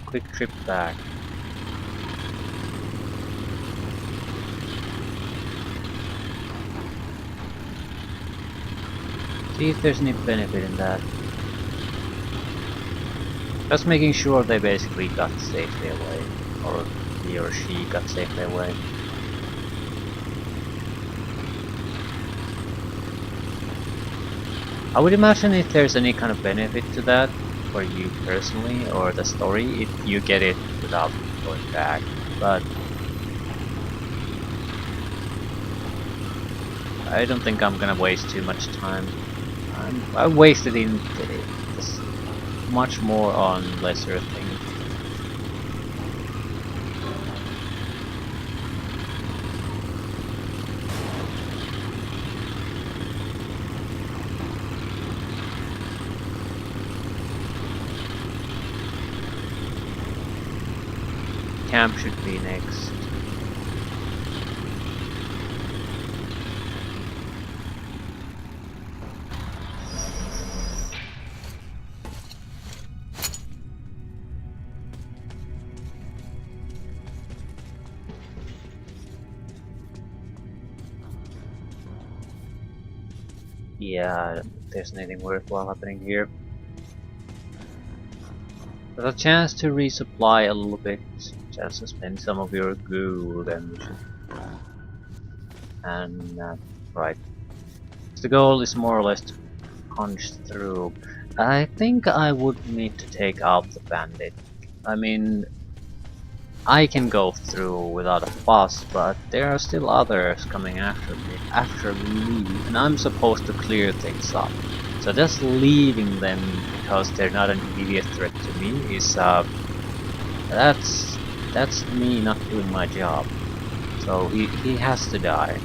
quick trip back. See if there's any benefit in that. Just making sure they basically got safely away, or he or she got safely away. I would imagine if there's any kind of benefit to that for you personally or the story, if you get it without going back, but I don't think I'm gonna waste too much time. I wasted in this much more on lesser things. Camp should be next. Yeah, I don't think there's anything worthwhile happening here. There's a chance to resupply a little bit, chance to spend some of your gold ammunition. And right. The goal is more or less to punch through. I think I would need to take out the bandit. I mean, I can go through without a fuss, but there are still others coming after me, and I'm supposed to clear things up. So just leaving them because they're not an immediate threat to me is that's me not doing my job. So he has to die.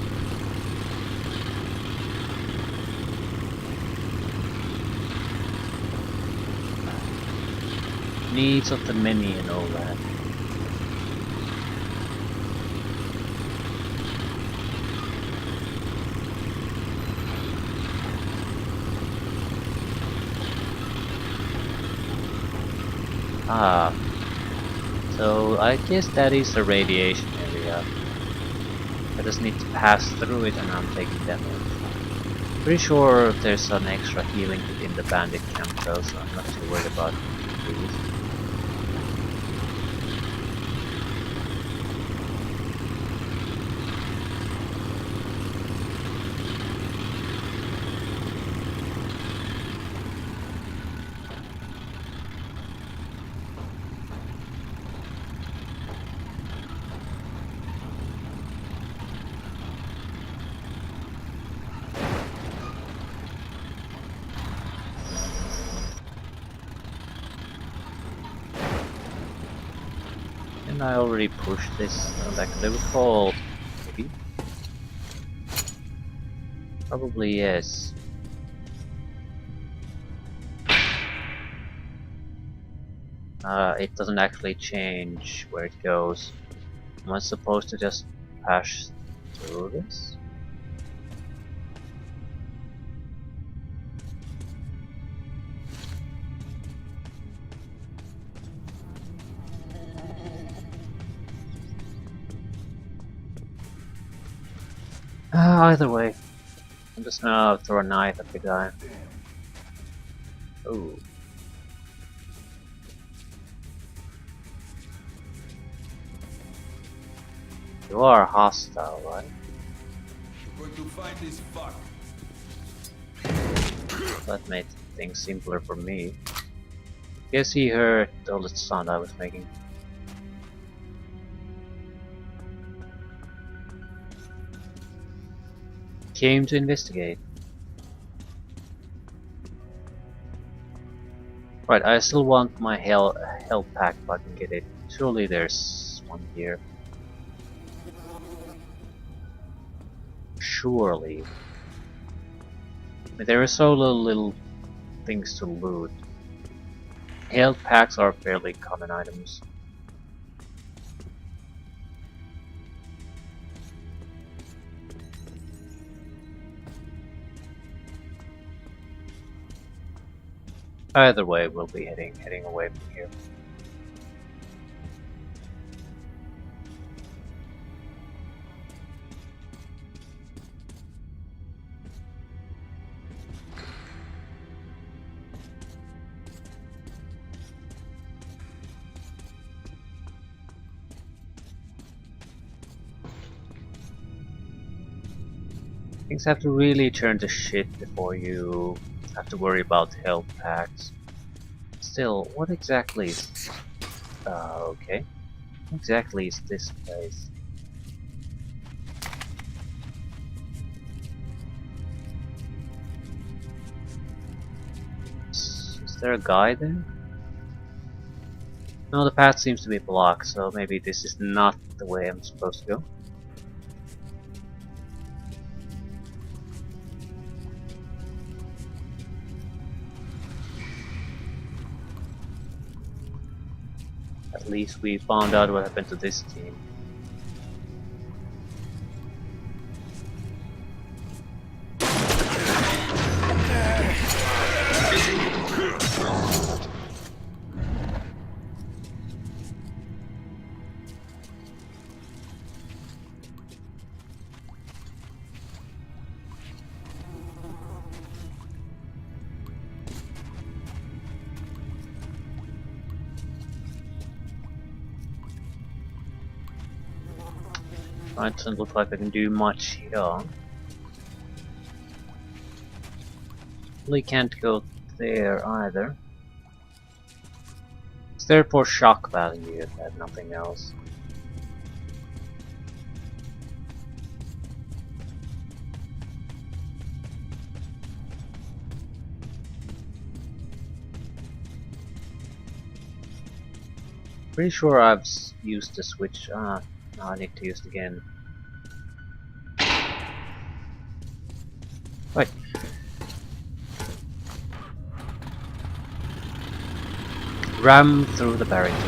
Needs of the many and all that. So I guess that is the radiation area. I just need to pass through it and I'm taking damage. Pretty sure there's an extra healing within the bandit camp though, so I'm not too worried about these. And I already pushed this back to the recall. Maybe? Probably yes. It doesn't actually change where it goes. Am I supposed to just pass through this? Either way, I'm just gonna throw a knife at the guy. Ooh. You are hostile, right? We're going to find this fuck. That made things simpler for me. Guess he heard all the sound I was making. Came to investigate. Right, I still want my health pack if I can get it. Surely there's one here. Surely. But there are so little things to loot. Health packs are fairly common items. Either way, we'll be heading away from here. Things have to really turn to shit before you have to worry about health packs. Still, what exactly is... okay. What exactly is this place? Is there a guy there? No, the path seems to be blocked, so maybe this is not the way I'm supposed to go. At least we found out what happened to this team. Right, doesn't look like I can do much here. Really can't go there either. It's there for shock value if I have nothing else. Pretty sure I've used the switch. Now I need to use it again. Right. Ram through the barricade.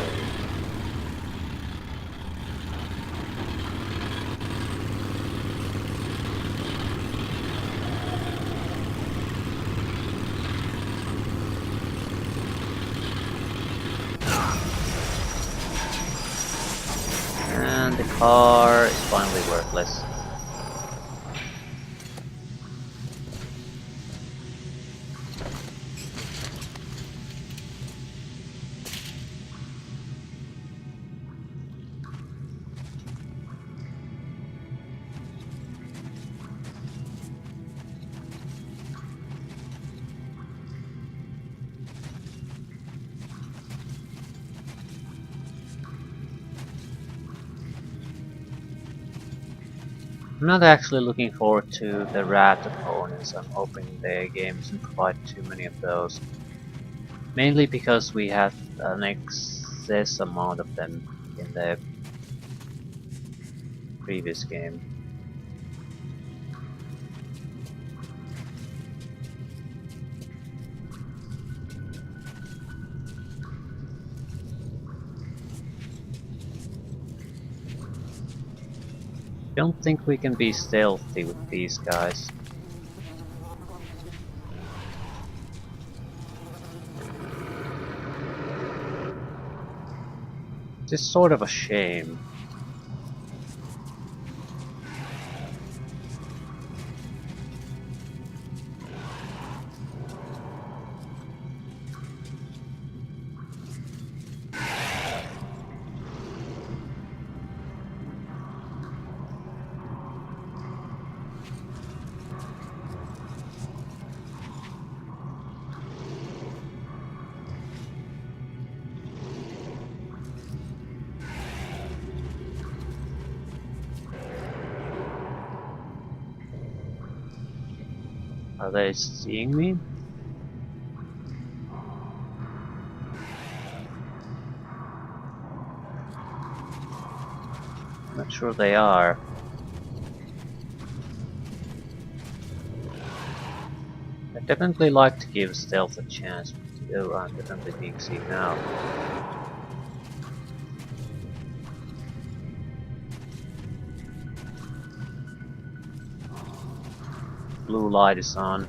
And the car is finally worthless. I'm not actually looking forward to the rat opponents. I'm hoping the game doesn't provide too many of those. Mainly because we had an excess amount of them in the previous game. Don't think we can be stealthy with these guys. It's sort of a shame. Are they seeing me? Not sure they are. I definitely like to give stealth a chance. Oh, I'm definitely being seen now. Blue light is on.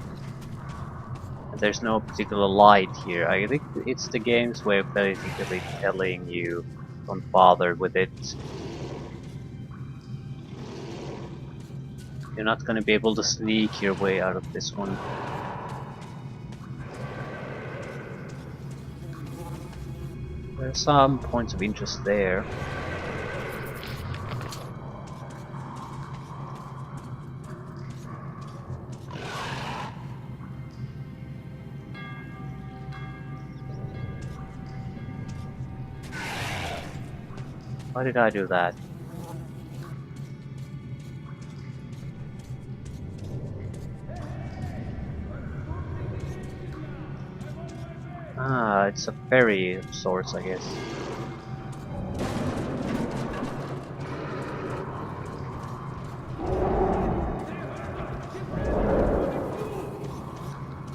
And there's no particular light here. I think it's the game's way of basically telling you don't bother with it. You're not gonna be able to sneak your way out of this one. There are some points of interest there. Why did I do that? Ah, it's a ferry of sorts, I guess.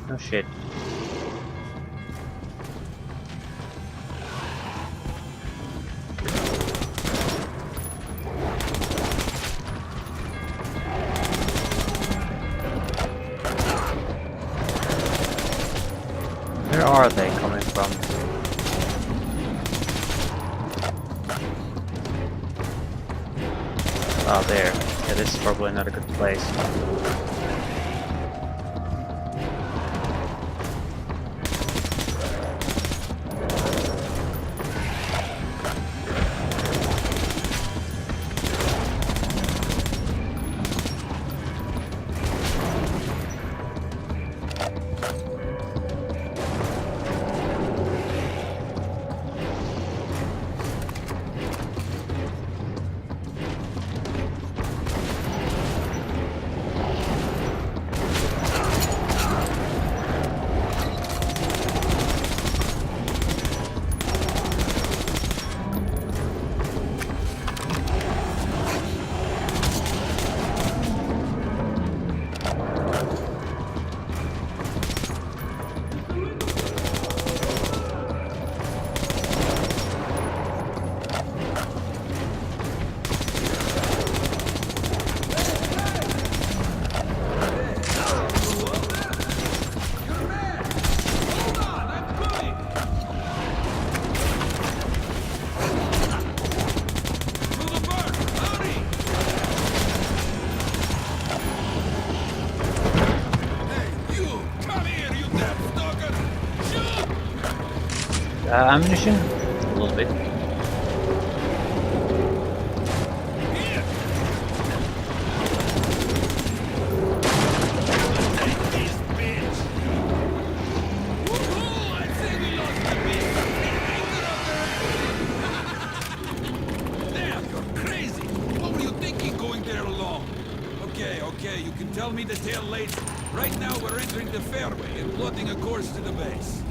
Oh shit. Where are they coming from? Oh, there. Yeah, this is probably not a good place. Ammunition? A little bit. Damn, you're crazy! What were you thinking going there alone? Okay, you can tell me the tale later. Right now we're entering the fairway and plotting a course to the base.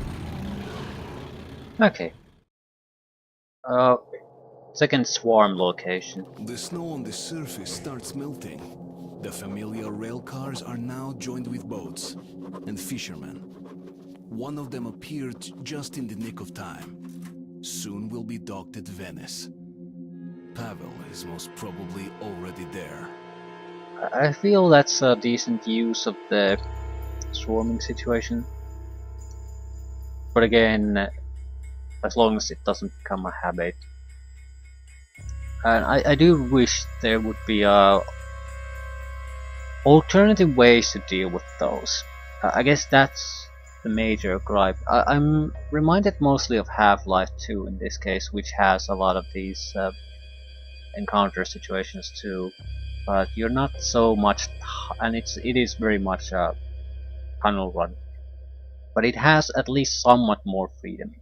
Okay. Second swarm location. The snow on the surface starts melting. The familiar rail cars are now joined with boats and fishermen. One of them appeared just in the nick of time. Soon will be docked at Venice. Pavel is most probably already there. I feel that's a decent use of the swarming situation. But again, as long as it doesn't become a habit. And I do wish there would be alternative ways to deal with those. I guess that's the major gripe. I'm reminded mostly of Half-Life 2 in this case, which has a lot of these encounter situations too. But you're not so much, and it is very much a tunnel run. But it has at least somewhat more freedom,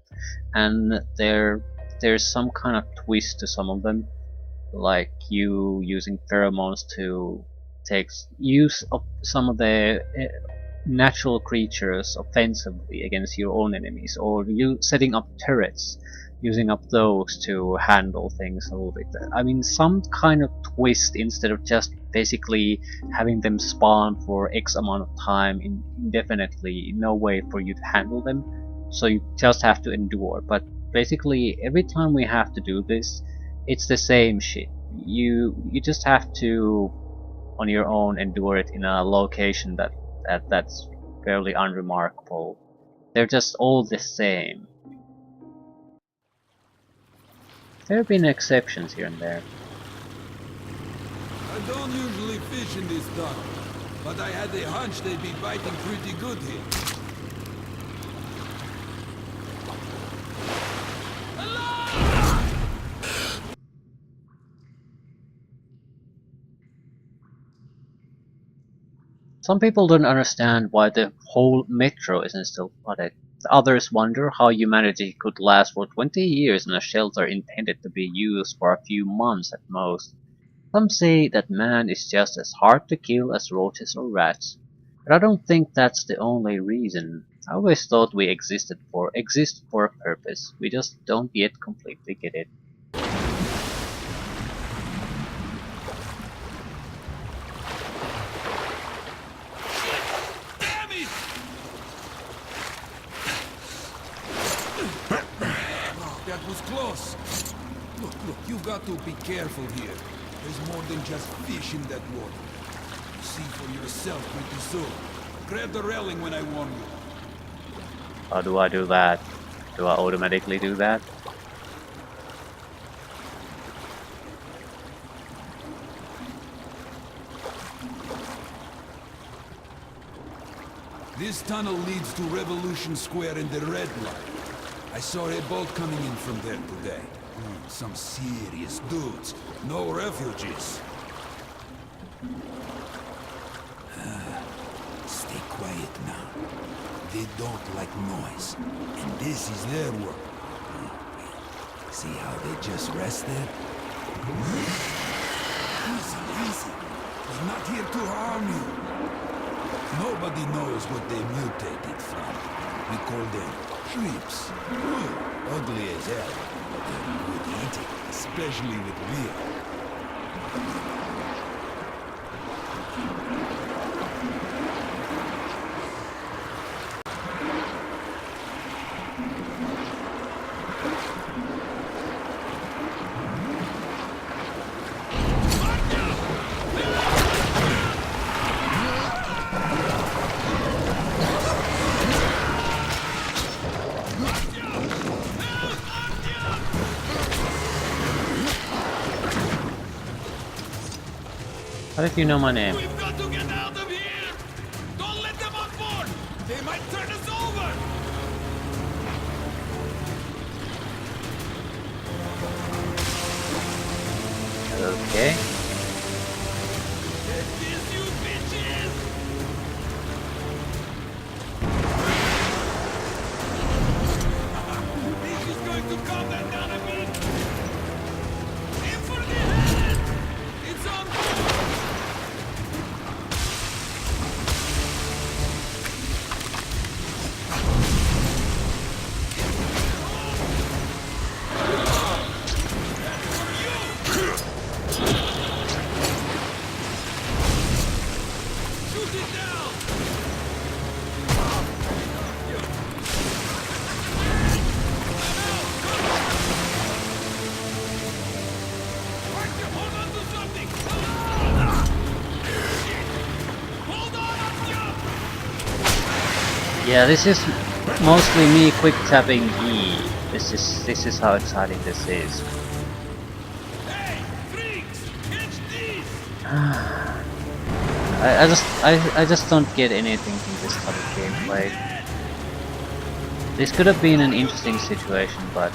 and there's some kind of twist to some of them, like you using pheromones to take use of some of the natural creatures offensively against your own enemies, or you setting up turrets, using up those to handle things a little bit. I mean, some kind of twist instead of just basically having them spawn for X amount of time indefinitely, no way for you to handle them, so you just have to endure. But basically, every time we have to do this, it's the same shit. You just have to on your own endure it in a location that's fairly unremarkable. They're just all the same. There have been exceptions here and there. I don't usually fish in this tunnel, but I had a hunch they'd be biting pretty good here. Some people don't understand why the whole metro isn't still flooded. Others wonder how humanity could last for 20 years in a shelter intended to be used for a few months at most. Some say that man is just as hard to kill as roaches or rats, but I don't think that's the only reason. I always thought we exist for a purpose. We just don't yet completely get it. Damn it! Oh, that was close. Look, you got to be careful here. There's more than just fish in that water. You'll see for yourself pretty soon. Grab the railing when I warn you. How do I do that? Do I automatically do that? This tunnel leads to Revolution Square in the Red Line. I saw a boat coming in from there today. Some serious dudes. No refugees. Stay quiet now. They don't like noise. And this is their work. See how they just rested? Easy, easy. We're not here to harm you. Nobody knows what they mutated from. We call them shrimps. Ugly as hell. But they're good eating, especially with beer. How did you know my name? We've got to get out of here! Don't let them on board! They might turn us over! Okay. Take this, you bitches! This is going to calm them down a bit! Aim for the head! It's on board! Shoot it down! Artyom, hold on to something! Hold on, Artyom! Yeah, this is mostly me quick tapping E. This is how exciting this is. Hey, freaks! Catch these! I just don't get anything from this type of gameplay. This could have been an interesting situation, but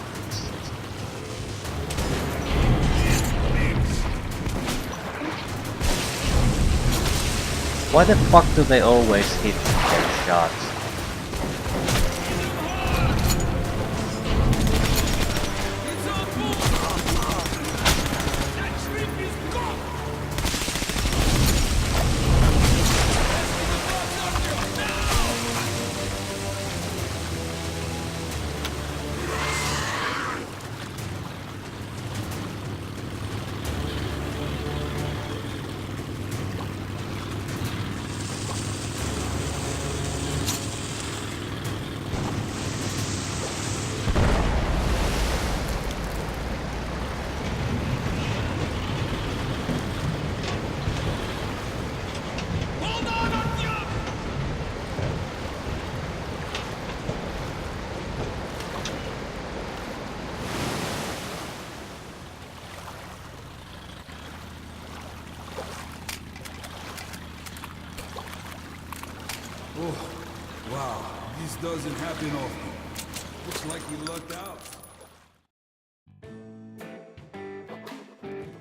why the fuck do they always hit their shots? It's on board! That shrimp is gone! doesn't happen often. Looks like we lucked out.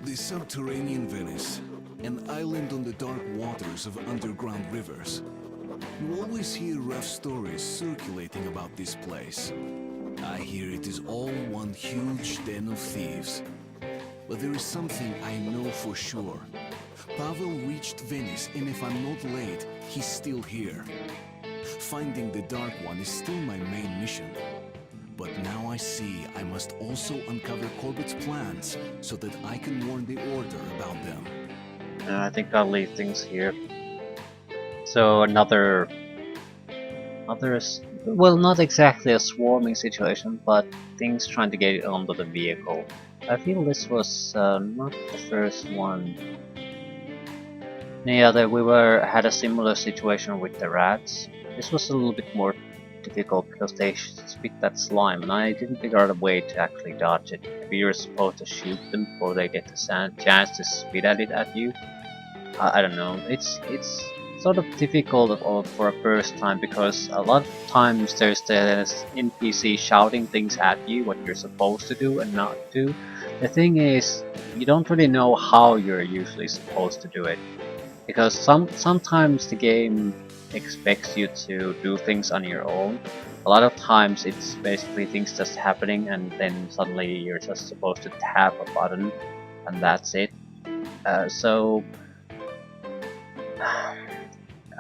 The subterranean Venice, an island on the dark waters of underground rivers. You always hear rough stories circulating about this place. I hear it is all one huge den of thieves. But there is something I know for sure. Pavel reached Venice, and if I'm not late, he's still here. Finding the Dark One is still my main mission. But now I see I must also uncover Corbett's plans so that I can warn the Order about them. I think I'll leave things here. So another, well, not exactly a swarming situation, but things trying to get onto the vehicle. I feel this was not the first one. Yeah, that we had a similar situation with the rats. This was a little bit more difficult because they spit that slime, and I didn't figure out a way to actually dodge it. Maybe you're supposed to shoot them before they get the chance to spit at it at you. I don't know. It's sort of difficult for a first time because a lot of times there's this NPC shouting things at you what you're supposed to do and not do. The thing is, you don't really know how you're usually supposed to do it. Because sometimes the game expects you to do things on your own. A lot of times it's basically things just happening and then suddenly you're just supposed to tap a button and that's it. So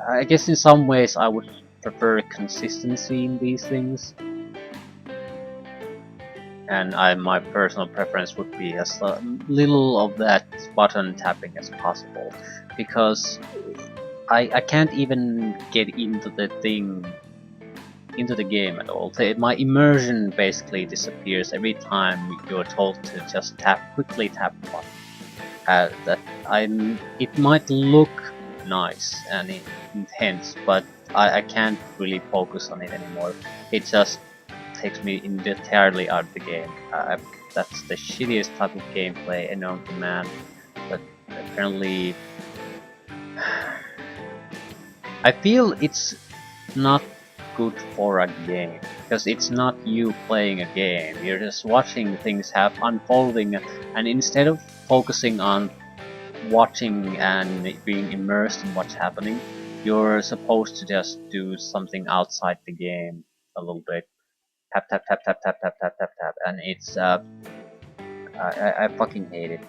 I guess in some ways I would prefer consistency in these things. And my personal preference would be as little of that button tapping as possible. Because I can't even get into the game at all. My immersion basically disappears every time you're told to just quickly tap the button. It might look nice and intense, but I can't really focus on it anymore. It just takes me entirely out of the game. That's the shittiest type of gameplay known to man, but apparently I feel it's not good for a game, because it's not you playing a game, you're just watching things unfolding, and instead of focusing on watching and being immersed in what's happening, you're supposed to just do something outside the game a little bit. Tap tap tap tap tap tap tap tap tap, and it's I fucking hate it.